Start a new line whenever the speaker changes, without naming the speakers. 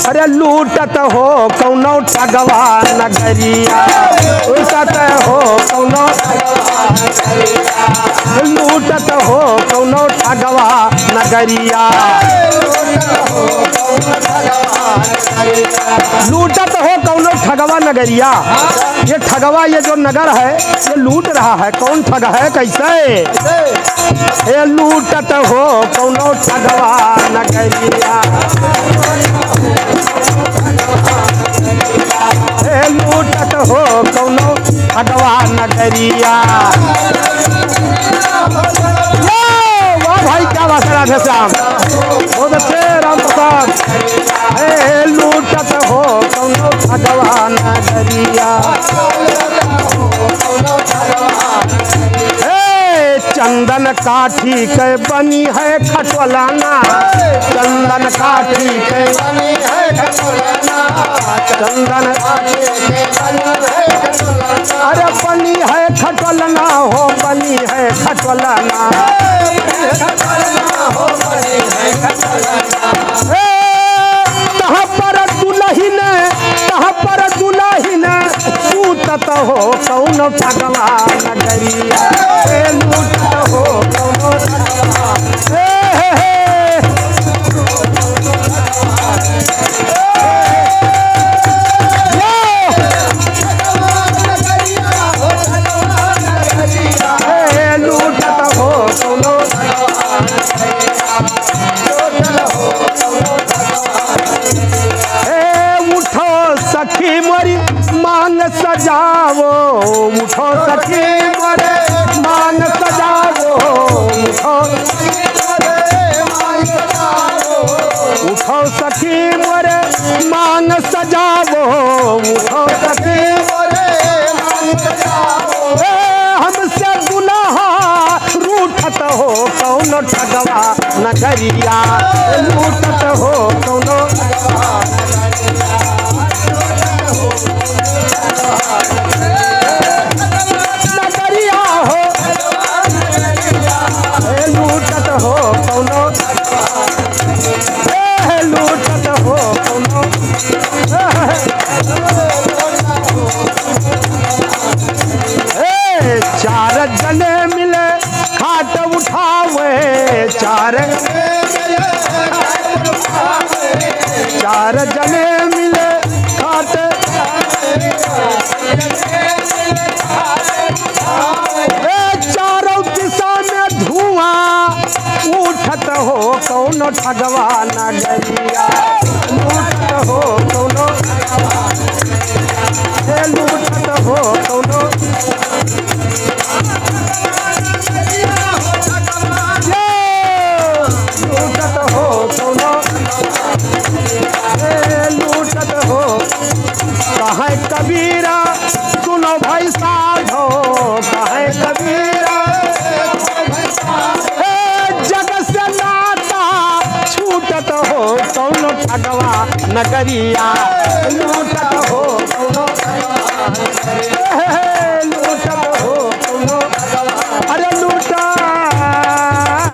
अरे लूटत हो कौनो ठगवा नगरिया, लूटत हो कौनो लूटत हो कौनो ठगवा नगरिया, लूटत हो कौनो ठगवा नगरिया। ये ठगवा, ये जो नगर है ये लूट रहा है। कौन ठग है, कैसे? ये लूटत हो कौनो ठगवा नगरिया, ये लूटत हो कौनो ठगवा नगरिया। वाह भाई, क्या बात है राधे श्याम, बहुत अच्छे राम प्रसाद। लूटत हो कौनो ठगवा नगरिया, चंदन काठी के बनी है खटोलाना, चंदन काठी के बनी है खटोलाना, चंदन अरे बनी है खटोलाना हो, बनी है खटोलाना, तहाँ पर दुल्हिन, तहाँ पर दुल्हिन सूतत हो कौनो ठगवा नगरिया, लूटत हो कौनो ठगवा। लूटत हो कौनो उठो सखी मोरी मांग सजावो, उठो सखी मोरे मांग सजावो, उठो सखी मोरे मांग सजावो, उठो सखी मोरे मांग सजावो। हमसे दुल्हा रूठत हो कौनो ठगवा नगरिया, लूटत हो कौनो नगरिया हो, लूटत हो कौनो, लूटत हो कौनो। चार जने मिले खाट उठावे, चार जने मिले खाट, चारों दिशा में धुआं उठत हो कौनो ठगवा नगरिया, लूटत हो कौनो, लूटत हो कौनो, लूटत हो कौनो, लूटत हो। कहे कबीरा सुनो भाई साधो, कहे कबीरा जग से नाता छूटत हो कौनो ठगवा नगरिया, लूटत हो कौनो,